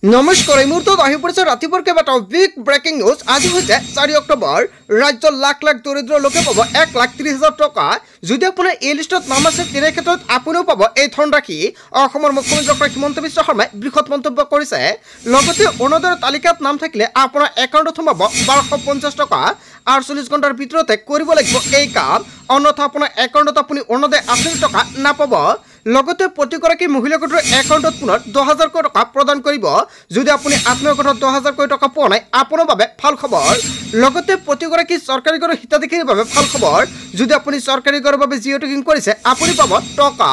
নমস্কাৰ এই মুহূৰ্তত আহি পৰিছে ৰাতিপুৱাৰ কেইবাটাও বিগ ব্ৰেকিং নিউজ। আজি হৈছে 4 অক্টোবৰ। ৰাজ্যৰ লাখ লাখ দৰিদ্ৰ লোকে পাব 1,30,000 টকা। যদি আপোনাৰ এই লিষ্টত নাম আছে তেনে ক্ষেত্ৰত আপুনিও পাব এই ধনৰাশি। অসমৰ মুখ্যমন্ত্ৰী ডক্টৰ হিমন্ত বিশ্ব শৰ্মাই বৃহৎ মন্তব্য কৰিছে। লগতে অৰুণোদয়ৰ তালিকাত নাম থাকিলে আপোনাৰ একাউণ্টত সোমাব 1,250 টকা। 48 ঘণ্টাৰ ভিতৰতে কৰিব লাগিব এই কাম, অন্যথা আপোনাৰ একাউণ্টত আপুনি অৰুণোদয় আঁচনিৰ টকা নাপাব। লগতে প্ৰতিগৰাকী মহিলা গোটৰ একাউণ্টত পুনৰ 10,000 টকা প্ৰদান কৰিব। যদি আপুনি আপোনাৰ গোটত 10,000 টকা পোৱা নাই আপোনাৰ বাবে ভাল খবৰ। লগতে প্ৰতিগৰাকী চৰকাৰী গড়ৰ হিতাধিকাৰীৰ বাবে ভাল খবৰ। যদি আপুনি চৰকাৰী গড়ৰ বাবে জিঅ' টেকিং কৰিছে আপুনি পাব টকা।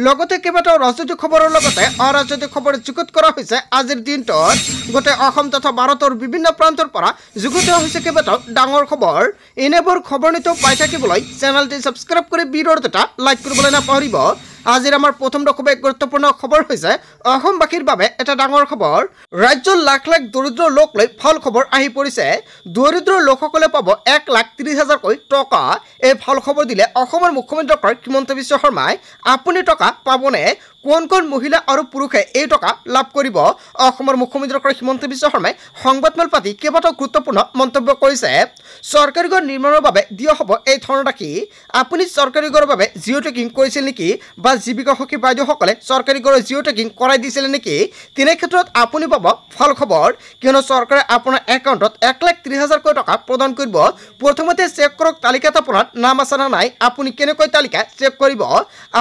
লগতে কেইবাটাও ৰাজনৈতিক খবৰৰ লগতে অৰাজনৈতিক খবৰ যুগুত কৰা হৈছে আজিৰ দিনটোত। গোটেই অসম তথা ভাৰতৰ বিভিন্ন প্ৰান্তৰ পৰা যুগুত হৈছে কেইবাটাও ডাঙৰ খবৰ। এনেবোৰ খবৰ নিতৌ পাই থাকিবলৈ চেনেলটি ছাবস্ক্ৰাইব কৰি ভিডিঅ'টো এটা লাইক কৰিবলৈ নাপাহৰিব। আজিৰ আমাৰ প্ৰথমটো খুবেই গুৰুত্বপূৰ্ণ খবৰ হৈছে অসমবাসীৰ বাবে এটা ডাঙৰ খবৰ। ৰাজ্যৰ লাখ লাখ দৰিদ্ৰ লোক লৈ ভাল খবৰ আহি পৰিছে। দৰিদ্ৰ লোকসকলে পাব 1,30,000 টকা। এই ভাল খবৰ দিলে অসমৰ মুখ্যমন্ত্ৰী ডক্টৰ হিমন্ত বিশ্ব শৰ্মাই। আপুনি টকা পাবনে? কোন কোন মহিলা আৰু পুৰুষে এই টকা লাভ কৰিব? অসমৰ মুখ্যমন্ত্ৰী ডক্টৰ হিমন্ত বিশ্ব শৰ্মাই সংবাদমেল পাতি কেইবাটাও গুৰুত্বপূৰ্ণ মন্তব্য কৰিছে। চৰকাৰী ঘৰ নিৰ্মাণৰ বাবে দিয়া হ'ব এই ধনৰাশি। আপুনি চৰকাৰী ঘৰৰ বাবে জিঅ' টেকিং কৰিছিল নেকি? বা জীৱিকা সখী বাইদেউসকলে চৰকাৰী ঘৰৰ জিঅ' টেকিং কৰাই দিছিলে নেকি? তেনে ক্ষেত্ৰত আপুনি পাব ভাল খবৰ, কিয়নো চৰকাৰে আপোনাৰ একাউণ্টত 1,30,000 টকা প্ৰদান কৰিব। প্ৰথমতে চেক কৰক তালিকাত আপোনাৰ নাম আছে নে নাই। আপুনি কেনেকৈ তালিকা চেক কৰিব?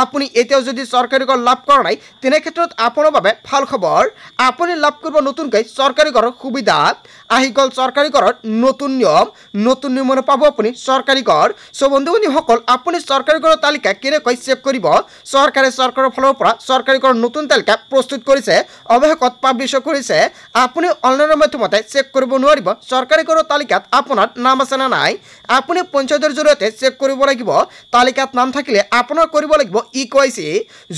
আপুনি এতিয়াও যদি চৰকাৰী ঘৰ লাভ কৰা নাই তেনে ক্ষেত্ৰত আপোনাৰ বাবে ভাল খবৰ। আপুনি লাভ কৰিব নতুনকৈ চৰকাৰী ঘৰৰ সুবিধা। আহি গ'ল চৰকাৰী ঘৰৰ নতুন নিয়মৰে পাব আপুনি চৰকাৰী ঘৰ। চ' বন্ধু বান্ধৱীসকল, আপুনি চৰকাৰী ঘৰৰ তালিকা কেনেকৈ চেক কৰিব? চৰকাৰৰ ফালৰ পৰা চৰকাৰী ঘৰৰ নতুন তালিকা প্ৰস্তুত কৰিছে, অৱশেষত পাব্লিছ কৰিছে। আপুনি অনলাইনৰ মাধ্যমতে চেক কৰিব নোৱাৰিব চৰকাৰী ঘৰৰ তালিকাত আপোনাৰ নাম আছে নে নাই। আপুনি পঞ্চায়তৰ জৰিয়তে চেক কৰিব লাগিব। তালিকাত নাম থাকিলে আপোনাৰ কৰিব লাগিব EKYC।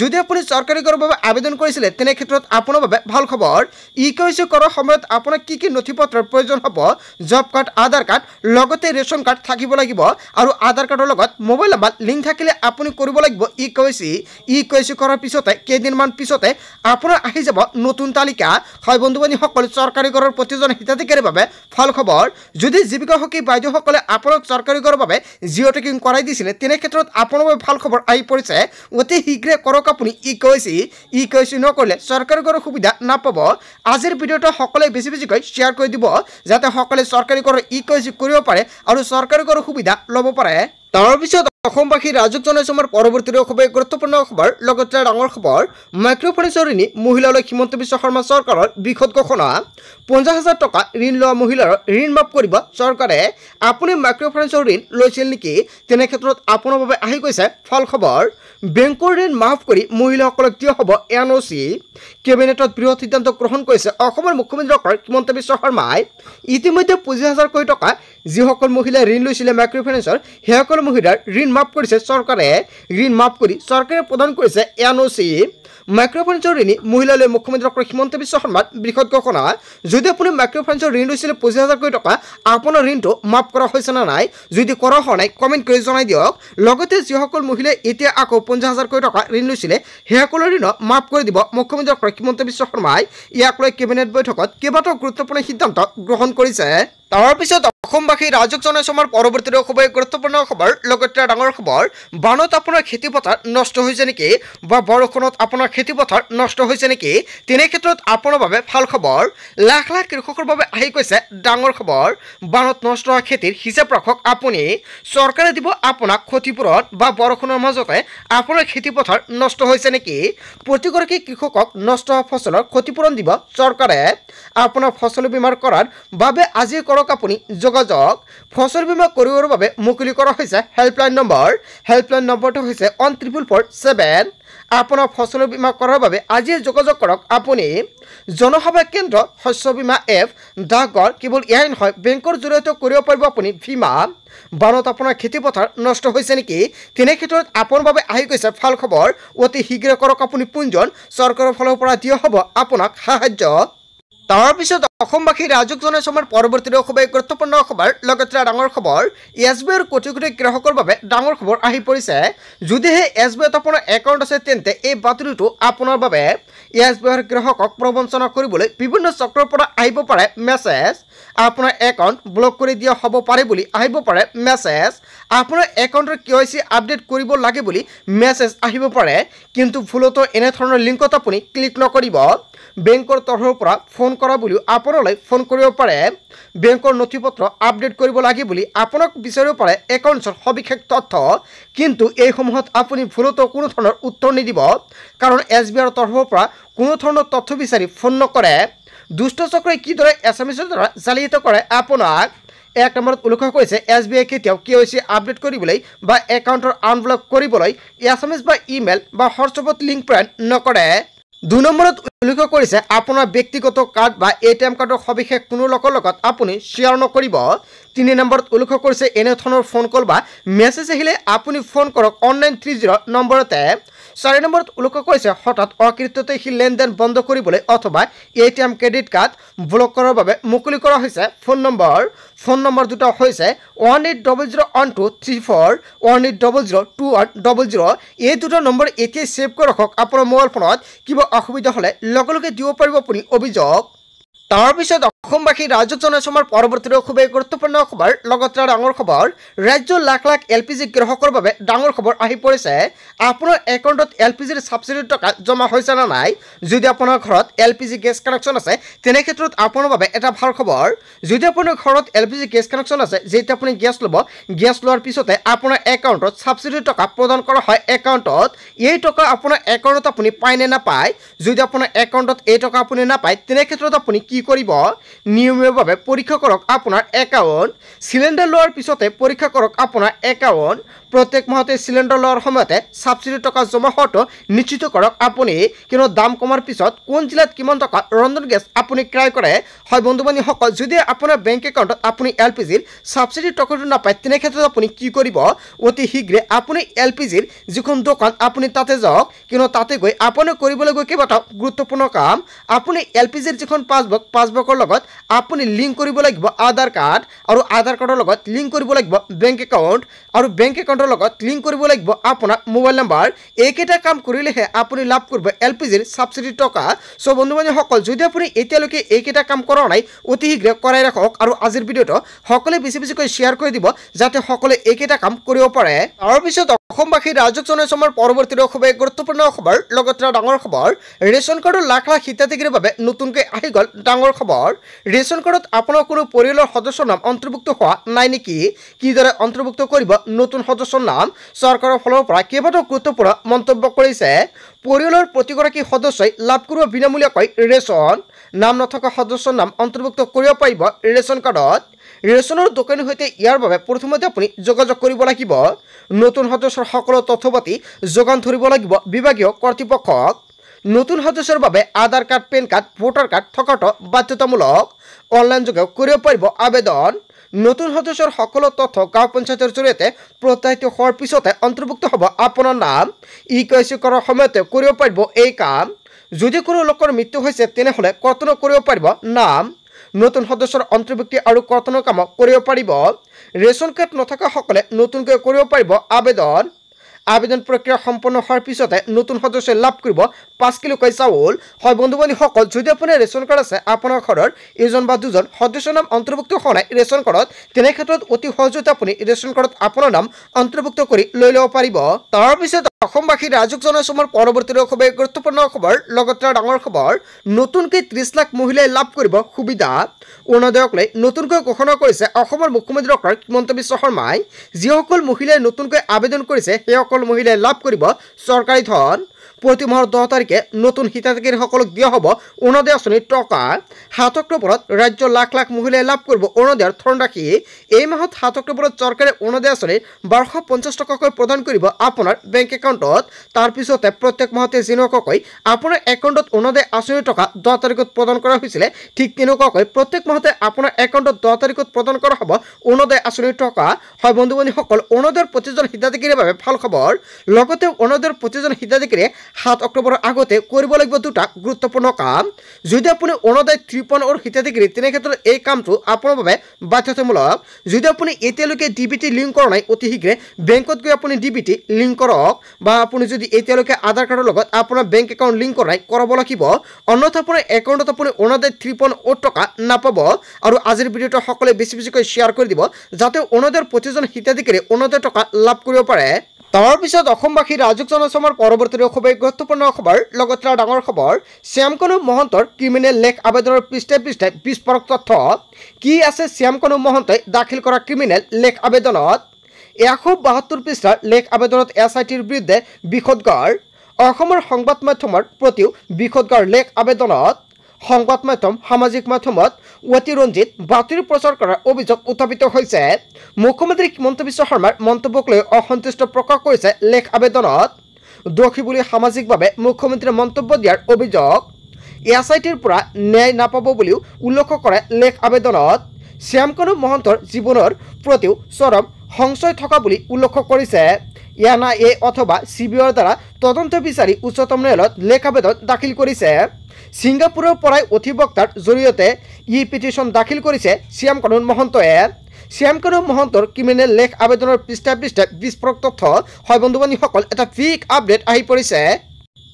যদি আপুনি চৰকাৰী ঘৰৰ বাবে আবেদন কৰিছিলে তেনে ক্ষেত্ৰত আপোনাৰ বাবে ভাল খবৰ। EKYC কৰাৰ সময়ত আপোনাক কি কি নথি পত্ৰৰ প্ৰয়োজন হ'ব? জব কাৰ্ড, আধাৰ কাৰ্ড, লগতে ৰেচন কাৰ্ড থাকিব লাগিব। আৰু আধাৰ কাৰ্ডৰ লগত মোবাইল নাম্বাৰ লিংক থাকিলে আপুনি কৰিব লাগিব EKYC কৰাৰ পিছতে কেইদিনমান পিছতে আপোনাৰ আহি যাব নতুন তালিকা। হয় বন্ধু বান্ধৱীসকল, চৰকাৰী ঘৰৰ প্ৰতিজন হিতাধিকাৰীৰ বাবে ভাল খবৰ। যদি জীৱিকা সখী বাইদেউসকলে আপোনাক চৰকাৰী ঘৰৰ বাবে জিঅ' টেকিং কৰাই দিছিলে তেনে ক্ষেত্ৰত আপোনাৰ বাবে ভাল খবৰ আহি পৰিছে। অতি শীঘ্ৰে কৰক আপুনি EKYC নকৰিলে চৰকাৰী ঘৰৰ সুবিধা নাপাব। আজিৰ ভিডিঅ'টো সকলোৱে বেছিকৈ শ্বেয়াৰ কৰি দিব যাতে সকলোৱে চৰকাৰী ঘৰৰ EKYC কৰিব পাৰে আৰু চৰকাৰী ঘৰৰ সুবিধা ল'ব পাৰে। তাৰপিছত অসমবাসী ৰাজক জনাইছো আমাৰ পৰৱৰ্তী খুবেই গুৰুত্বপূৰ্ণ খবৰ। লগতে ডাঙৰ খবৰ, মাইক্ৰ' ফাইনেন্সৰ ঋণী মহিলালৈ হিমন্ত বিশ্ব শৰ্মা চৰকাৰৰ বৃহৎ ঘোষণা। 50,000 টকা ঋণ লোৱা মহিলাৰ ঋণ মাফ কৰিব চৰকাৰে। আপুনি মাইক্ৰ' ফাইনেন্সৰ ঋণ লৈছিল নেকি? তেনে ক্ষেত্ৰত আপোনাৰ বাবে আহি গৈছে ভাল খবৰ। বেংকৰ ঋণ মাফ কৰি মহিলাসকলক দিয়া হ'ব NOC। কেবিনেটত বৃহৎ সিদ্ধান্ত গ্ৰহণ কৰিছে অসমৰ মুখ্যমন্ত্ৰী ডক্টৰ হিমন্ত বিশ্ব শৰ্মাই। ইতিমধ্যে 25,000 টকা যিসকল মহিলাই ঋণ লৈছিলে মাইক্ৰ' ফাইনেন্সৰ সেইসকল মহিলাৰ ঋণ মাফ কৰিছে চৰকাৰে। ঋণ মাফ কৰি চৰকাৰে প্ৰদান কৰিছে NOC। মাইক্ৰ' ফাইনেন্সৰ ঋণী মহিলালৈ মুখ্যমন্ত্ৰী ডক্টৰ হিমন্ত বিশ্ব শৰ্মাৰ বৃহৎ ঘোষণা। যদি আপুনি মাইক্ৰ' ফাইনেন্সৰ ঋণ লৈছিলে 25,000 টকা, আপোনাৰ ঋণটো মাফ কৰা হৈছে নে নাই? যদি কৰা হোৱা নাই কমেণ্ট কৰি জনাই দিয়ক। লগতে যিসকল মহিলাই এতিয়া আকৌ 50,000 টকা ঋণ লৈছিলে সেইসকলৰ ঋণ মাফ কৰি দিব মুখ্যমন্ত্ৰী ডক্টৰ হিমন্ত বিশ্ব শৰ্মাই। ইয়াক লৈ কেবিনেট বৈঠকত কেইবাটাও গুৰুত্বপূৰ্ণ সিদ্ধান্ত গ্ৰহণ কৰিছে। তাৰপিছত অসমবাসী ৰাজক জনাইছো আমাৰ পৰৱৰ্তী খুবেই গুৰুত্বপূৰ্ণ খবৰ। লগতে ডাঙৰ খবৰ, বানত আপোনাৰ খেতিপথাৰ নষ্ট হৈছে নেকি? বা বৰষুণত আপোনাৰ খেতিপথাৰ নষ্ট হৈছে নেকি? তেনে ক্ষেত্ৰত আপোনাৰ বাবে ভাল খবৰ। লাখ লাখ কৃষকৰ বাবে আহি গৈছে ডাঙৰ খবৰ। বানত নষ্ট হোৱা খেতিৰ হিচাপ ৰাখক আপুনি। চৰকাৰে দিব আপোনাক ক্ষতিপূৰণ। বা বৰষুণৰ মাজতে আপোনাৰ খেতিপথাৰ নষ্ট হৈছে নেকি? প্ৰতিগৰাকী কৃষকক নষ্ট হোৱা ফচলৰ ক্ষতিপূৰণ দিব চৰকাৰে। আপোনাৰ ফচল বীমাৰ কৰাৰ বাবে আজি কৰক আপুনি যোগাযোগ। ফচল বীমা কৰিবৰ বাবে মুকলি কৰা হৈছে হেল্পলাইন নম্বৰ। হেল্পলাইন নম্বৰটো হৈছে 14447। আপোনাৰ ফচল বীমা কৰাৰ বাবে আজি যোগাযোগ কৰক আপুনি। জনসেৱা কেন্দ্ৰ, শস্য বীমা এপ, ডাকঘৰ, কেৱল এয়াই নহয় বেংকৰ জৰিয়তে কৰিব পাৰিব আপুনি বীমা। বানত আপোনাৰ খেতিপথাৰ নষ্ট হৈছে নেকি? তেনে ক্ষেত্ৰত আপোনাৰ বাবে আহি গৈছে ভাল খবৰ। অতি শীঘ্ৰে কৰক আপুনি পঞ্জীয়ন। চৰকাৰৰ ফালৰ পৰা দিয়া হ'ব আপোনাক সাহায্য। তাৰ পিছত অসমবাসী ৰাজক জনাই সময় পৰৱৰ্তী খুব গুৰুত্বপূৰ্ণ খবৰ লগতে ডাঙৰ খবৰ SBIৰ কোটি কোটি গ্ৰাহকৰ বাবে ডাঙৰ খবৰ আহি পৰিছে যদিহে SBIত আপোনাৰ একাউণ্ট আছে তেন্তে এই বাতৰিটো আপোনাৰ বাবে SBIৰ গ্ৰাহকক প্ৰবঞ্চনা কৰিবলৈ বিভিন্ন চক্ৰৰ পৰা আহিব পাৰে মেছেজ আপোনাৰ একাউণ্ট ব্লক কৰি দিয়া হ'ব পাৰে বুলি আহিব পাৰে মেছেজ আপোনাৰ একাউণ্টৰ KYC আপডেট কৰিব লাগে বুলি মেছেজ আহিব পাৰে কিন্তু ভুলতো এনে ধৰণৰ লিংকত আপুনি ক্লিক নকৰিব বেংকৰ তৰফৰ পৰা ফোন কৰা বুলিও আপোনালৈ ফোন কৰিব পাৰে বেংকৰ নথিপত্ৰ আপডেট কৰিব লাগে বুলি আপোনাক বিচাৰিব পাৰে একাউণ্টৰ সবিশেষ তথ্য কিন্তু এই সমূহত আপুনি ভুলতো কোনো ধৰণৰ উত্তৰ নিদিব কাৰণ SBIৰ তৰফৰ পৰা কোনো ধৰণৰ তথ্য বিচাৰি ফোন নকৰে দুষ্ট চক্ৰই কিদৰে SMS দ্বাৰা জালিয়াতি কৰে আপোনাক এক নম্বৰত উল্লেখ কৰিছে SBI কেতিয়াও KYC আপডেট কৰিবলৈ বা একাউণ্টৰ আনব্লক কৰিবলৈ SMS বা ইমেইল বা হোৱাটছএপত লিংক প্ৰেৰণ নকৰে 2 নম্বৰত উল্লেখ কৰিছে আপোনাৰ ব্যক্তিগত কাৰ্ড বা ATM কাৰ্ডৰ সবিশেষ কোনো লোকৰ লগত আপুনি শ্বেয়াৰ নকৰিব 3 নম্বৰত উল্লেখ কৰিছে এনে ধৰণৰ ফোন কল বা মেছেজ আহিলে আপুনি ফোন কৰক অনলাইন 30 নম্বৰতে 4 নম্বৰত উল্লেখ কৰিছে হঠাৎ অকৃততে লেনদেন বন্ধ কৰিবলৈ অথবা ATM ক্ৰেডিট কাৰ্ড ব্লক কৰাৰ বাবে মুকলি কৰা হৈছে ফোন নম্বৰ দুটা হৈছে 18001234 18002100 এই দুটা নম্বৰ এতিয়া সেভ কৰি ৰাখক আপোনাৰ মোবাইল ফোনত কিবা অসুবিধা হলে লগে লগে দিব পাৰিব আপুনি অভিযোগ তাৰ পিছত অসমবাসী ৰাজক জনাই সময় পৰৱৰ্তী খুব গুৰুত্বপূৰ্ণ খবৰ লগতে ডাঙৰ খবৰ ৰাজ্যৰ লাখ লাখ LPG গ্ৰাহকৰ বাবে ডাঙৰ খবৰ আহি পৰিছে আপোনাৰ একাউণ্টত LPGৰ সাবসিডি টকা জমা হৈছে না নাই যদি আপোনাৰ ঘৰত LPG গেছ কানেকশ্যন আছে তেনে ক্ষেত্ৰত আপোনাৰ বাবে এটা ভাল খবৰ যদি আপোনাৰ ঘৰত LPG গেছ কানেকশ্যন আছে যেটা আপুনি গেছ লব গেছ লোৱাৰ পিছতে আপোনাৰ একাউণ্টত সাবসিডি টকা প্ৰদান কৰা হয় একাউণ্টত এই টকা আপোনাৰ একাউণ্টত আপুনি পায় নে নাপায় যদি আপোনাৰ একাউণ্টত এই টকা আপুনি নাপায় তেনে ক্ষেত্ৰত আপুনি কি কৰিব নিয়মীয়ভাৱে পৰীক্ষা কৰক আপোনাৰ একাউণ্ট সিলিন্ডাৰ লোৱাৰ পিছতে পৰীক্ষা কৰক আপোনাৰ একাউণ্ট প্ৰত্যেক মাহতে সিলিন্ডাৰ লোৱাৰ সময়তে সাবসিডি টকা জমা হোৱাটো নিশ্চিত কৰক আপুনি কিনো দাম কমাৰ পিছত কোন জিলাত কিমান টকা ৰন্ধন গেছ আপুনি ক্ৰয় কৰে হয় বন্ধুবান্ধৱীসকল যদি আপোনাৰ বেংক একাউণ্টত আপুনি LPGৰ সাবসিডি টকাটো নাপায় তেনে ক্ষেত্ৰত আপুনি কি কৰিব অতি শীঘ্ৰে আপুনি LPGৰ যিখন দোকান আপুনি তাতে যাওক কিনো তাতে গৈ আপুনি কৰিবলগীয়া কেইবাটাও গুৰুত্বপূৰ্ণ কাম আপুনি LPGৰ যিখন পাছবুকৰ লগত আপুনি লিংক কৰিব লাগিব আধাৰ কাৰ্ড আৰু আধাৰ কাৰ্ডৰ লগত লিংক কৰিব লাগিব বেংক একাউণ্ট আৰু বেংক একাউণ্টৰ লগত লিংক কৰিব লাগিব আপোনাৰ মোবাইল নম্বৰ এইকেইটা কাম কৰিলেহে আপুনি লাভ কৰিব LPGৰ সাবসিডি টকা সো বন্ধুবান্ধৱীসকল যদি আপুনি এতিয়ালৈকে এইকেইটা কাম কৰা নাই অতি শীঘ্ৰে কৰাই ৰাখক আৰু আজিৰ ভিডিঅটো সকলোৱে বেছিকৈ শ্বেয়াৰ কৰি দিব যাতে সকলোৱে এইকেইটা কাম কৰিব পাৰে তাৰ পিছত অসমবাসী ৰাজক জনাই সময় পৰৱৰ্তী খুব গুৰুত্বপূৰ্ণ খবৰ লগতে ডাঙৰ খবৰ ৰেচন কাৰ্ডৰ লাখ লাখ হিতাধিকাৰীৰ বাবে নতুনকৈ আহি গ'ল ডাঙৰ খবৰ ৰেচন কাৰ্ডত আপোনাৰ কোনো পৰিয়ালৰ সদস্যৰ নাম অন্তৰ্ভুক্ত হোৱা নাই নেকি কিদৰে অন্তৰ্ভুক্ত কৰিব নতুন সদস্যৰ নাম চৰকাৰৰ ফালৰ পৰা কেইবাটাও গুৰুত্বপূৰ্ণ মন্তব্য কৰিছে পৰিয়ালৰ প্ৰতিগৰাকী সদস্যই লাভ কৰিব বিনামূলীয়াকৈ ৰেচন নাম নথকা সদস্যৰ নাম অন্তৰ্ভুক্ত কৰিব পাৰিব ৰেচন কাৰ্ডত ৰেচনৰ দোকানীৰ সৈতে ইয়াৰ বাবে প্ৰথমতে আপুনি যোগাযোগ কৰিব লাগিব নতুন সদস্যৰ সকলো তথ্যপাতি যোগান ধৰিব লাগিব বিভাগীয় কৰ্তৃপক্ষক নতুন সদস্যৰ বাবে Aadhaar card PAN card voter card থকাটো বাধ্যতামূলক অনলাইন যোগে কৰিব পাৰিব আবেদন নতুন সদস্যৰ সকলো তথ্য গাঁও পঞ্চায়তৰ জৰিয়তে প্ৰত্যাহিত হোৱাৰ পিছতে অন্তৰ্ভুক্ত হ'ব আপোনাৰ নাম KYC কৰাৰ সময়তে কৰিব পাৰিব এই কাম যদি কোনো লোকৰ মৃত্যু হৈছে তেনেহ'লে কৰ্তন কৰিব পাৰিব নাম নতুন সদস্যৰ অন্তৰ্ভুক্তি আৰু কৰ্তনৰ কাম কৰিব পাৰিব ৰেচন কাৰ্ড নথকা সকলে নতুনকৈ কৰিব পাৰিব আবেদন প্ৰক্ৰিয়া সম্পন্ন হোৱাৰ পিছতে নতুন সদস্য লাভ কৰিব 5 কিলোকৈ চাউল হয় বন্ধুবান্ধৱীসকল যদি আপোনাৰ ৰেচন কাৰ্ড আছে আপোনাৰ ঘৰৰ এজন বা দুজন সদস্যৰ নাম অন্তৰ্ভুক্ত হোৱা নাই ৰেচন কাৰ্ডত তেনে ক্ষেত্ৰত অতি সহজতে আপুনি ৰেচন কাৰ্ডত আপোনাৰ নাম অন্তৰ্ভুক্ত কৰি লৈ ল'ব পাৰিব তাৰ পিছত অসমবাসী ৰাজক জনাই সময় পৰৱৰ্তী খুব গুৰুত্বপূৰ্ণ খবৰ লগতে ডাঙৰ খবৰ নতুনকৈ 30 লাখ মহিলাই লাভ কৰিব সুবিধা অৰুণোদয়ক লৈ নতুনকৈ ঘোষণা কৰিছে অসমৰ মুখ্যমন্ত্ৰী ডক্টৰ হিমন্ত বিশ্ব শৰ্মাই যিসকল মহিলাই নতুনকৈ আবেদন কৰিছে সেইসকল মহিলাই লাভ কৰিব চৰকাৰী ধন প্ৰতি মাহৰ 10 তাৰিখে নতুন হিতাধিকাৰীসকলক দিয়া হ'ব অৰুণোদয় আঁচনিৰ টকা 7 অক্টোবৰত ৰাজ্যৰ লাখ লাখ মহিলাই লাভ কৰিব অৰুণোদয়ৰ ধনৰাশি এই মাহত 7 অক্টোবৰত চৰকাৰে অৰুণোদয় আঁচনিৰ 1250 টকাকৈ প্ৰদান কৰিব আপোনাৰ বেংক একাউণ্টত তাৰ পিছতে প্ৰত্যেক মাহতে যেনেকুৱাকৈ আপোনাৰ একাউণ্টত অৰুণোদয় আঁচনিৰ টকা 10 তাৰিখত প্ৰদান কৰা হৈছিল ঠিক তেনেকুৱাকৈ প্ৰত্যেক মাহতে আপোনাৰ একাউণ্টত 10 তাৰিখত প্ৰদান কৰা হ'ব অৰুণোদয় আঁচনিৰ টকা হয় বন্ধুবান্ধৱীসকল অৰুণোদয়ৰ প্ৰতিজন হিতাধিকাৰীৰ বাবে ভাল খবৰ লগতে অৰুণোদয়ৰ প্ৰতিজন হিতাধিকাৰীয়ে 7 অক্টোবৰৰ আগতে কৰিব লাগিব দুটা গুৰুত্বপূৰ্ণ কাম যদি আপুনি অৰুণোদয় 53 হিতাধিকাৰী তেনে ক্ষেত্ৰত এই কামটো আপোনাৰ বাবে বাধ্যতামূলক যদি আপুনি এতিয়ালৈকে ডিবিটি লিংক কৰা নাই অতি শীঘ্ৰে বেংকত গৈ আপুনি ডিবিটি লিংক কৰক বা আপুনি যদি এতিয়ালৈকে আধাৰ কাৰ্ডৰ লগত আপোনাৰ বেংক একাউণ্ট লিংক কৰা নাই কৰাব লাগিব অন্যথা আপোনাৰ একাউণ্টত আপুনি অৰুণোদয় 53 টকা নাপাব আৰু আজিৰ ভিডিঅ'টো সকলোৱে বেছি বেছিকৈ শ্বেয়াৰ কৰি দিব যাতে অৰুণোদয়ৰ প্ৰতিজন হিতাধিকাৰী অৰুণোদয় টকা লাভ কৰিব পাৰে তাৰ পিছত অসমবাসী ৰাজুক জনসমৰ পৰৱৰ্তী খুবেই গুৰুত্বপূৰ্ণ খবৰ লগতে ডাঙৰ খবৰ শ্যামকানু মহন্তৰ ক্ৰিমিনেল লেখ আবেদনৰ পৃষ্ঠাই বিস্ফোৰক তথ্য কি আছে শ্যামকানু মহন্তই দাখিল কৰা ক্ৰিমিনেল লেখ আবেদনত 172 পৃষ্ঠাৰ লেখ আবেদনত SITৰ বিৰুদ্ধে বিষদগাৰ অসমৰ সংবাদ মাধ্যমৰ প্ৰতিও বিষদগাৰ লেখ আবেদনত সংবাদ মাধ্যম সামাজিক মাধ্যমত অতিৰঞ্জিত বাতৰি প্ৰচাৰ কৰাৰ অভিযোগ উত্থাপিত হৈছে মুখ্যমন্ত্ৰী হিমন্ত বিশ্ব শৰ্মাৰ মন্তব্যক লৈ অসন্তুষ্ট প্ৰকাশ কৰিছে লেখ আবেদনত দোষী বুলি সামাজিকভাৱে মুখ্যমন্ত্ৰীৰ মন্তব্য দিয়াৰ অভিযোগ SITৰ পৰা ন্যায় নাপাব বুলিও উল্লেখ কৰে লেখ আবেদনত শ্যামকানু মহন্তৰ জীৱনৰ প্ৰতিও চৰম সংশয় থকা বুলি উল্লেখ কৰিছে NIA অথবা CBIৰ দ্বাৰা তদন্ত বিচাৰি উচ্চতম ন্যায়ালয়ত লেখ আবেদন দাখিল কৰিছে সিংগাপুৰৰ পৰাই অধিবক্তাৰ জৰিয়তে পিটিশ্যন দাখিল কৰিছে শ্যামকানু মহন্তয়ে শ্যামকানু মহন্তৰ ক্ৰিমিনেল লেখ আবেদনৰ পৃষ্ঠাই বিস্ফোৰক তথ্য হয় বন্ধুবান্ধৱীসকল এটা বিগ আপডেট আহি পৰিছে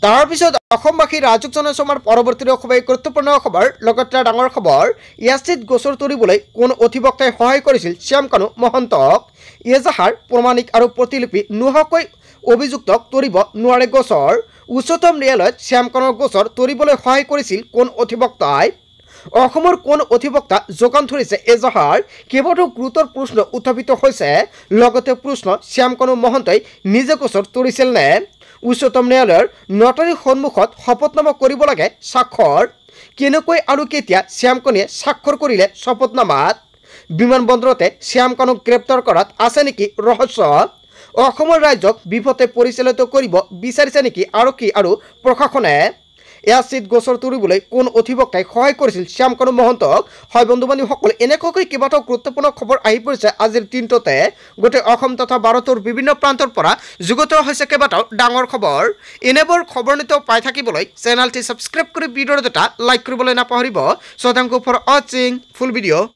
তাৰপিছত অসমবাসী ৰাজুক জনসমৰ পৰৱৰ্তী খুবেই গুৰুত্বপূৰ্ণ খবৰ লগতে ডাঙৰ খবৰ ইয়াচিত গোচৰ তৰিবলৈ কোন অধিবক্তাই সহায় কৰিছিল শ্যামকানু মহন্তক এজাহাৰ প্ৰমাণিক আৰু প্ৰতিলিপি নোহোৱাকৈ অভিযুক্তক তৰিব নোৱাৰে গোচৰ উচ্চতম ন্যায়ালয়ত শ্যামকানুৰ গোচৰ তৰিবলৈ সহায় কৰিছিল কোন অধিবক্তাই অসমৰ কোন অধিবক্তা যোগান ধৰিছে এজাহাৰ কেইবাটাও গুৰুতৰ প্ৰশ্ন উত্থাপিত হৈছে লগতে প্ৰশ্ন শ্যামকানু মহন্তই নিজে গোচৰ তৰিছিল নে উচ্চতম ন্যায়ালয়ৰ নটাৰীৰ সন্মুখত শপতনামা কৰিব লাগে স্বাক্ষৰ কেনেকৈ আৰু কেতিয়া শ্যামকানুৱে স্বাক্ষৰ কৰিলে শপতনামাত বিমানবন্দৰতে শ্যামকানুক গ্ৰেপ্তাৰ কৰাত আছে নেকি ৰহস্য অসমৰ ৰাজ্যক বিপথে পৰিচালিত কৰিব বিচাৰিছে নেকি আৰক্ষী আৰু প্ৰশাসনে ইয়াচিত গোচৰ তৰিবলৈ কোন অধিবক্তাই সহায় কৰিছিল শ্যামকানু মহন্তক হয় বন্ধুবান্ধৱীসকল এনেকুৱাকৈ কেইবাটাও গুৰুত্বপূৰ্ণ খবৰ আহি পৰিছে আজিৰ দিনটোতে গোটেই অসম তথা ভাৰতৰ বিভিন্ন প্ৰান্তৰ পৰা যুগুত হৈছে কেইবাটাও ডাঙৰ খবৰ এনেবোৰ খবৰ নিতৌ পাই থাকিবলৈ চেনেলটি ছাবস্ক্ৰাইব কৰি ভিডিঅ'টো এটা লাইক কৰিবলৈ নাপাহৰিব সো থ্যাংক ইউ ফৰ ৱাচিং ফুল ভিডিঅ'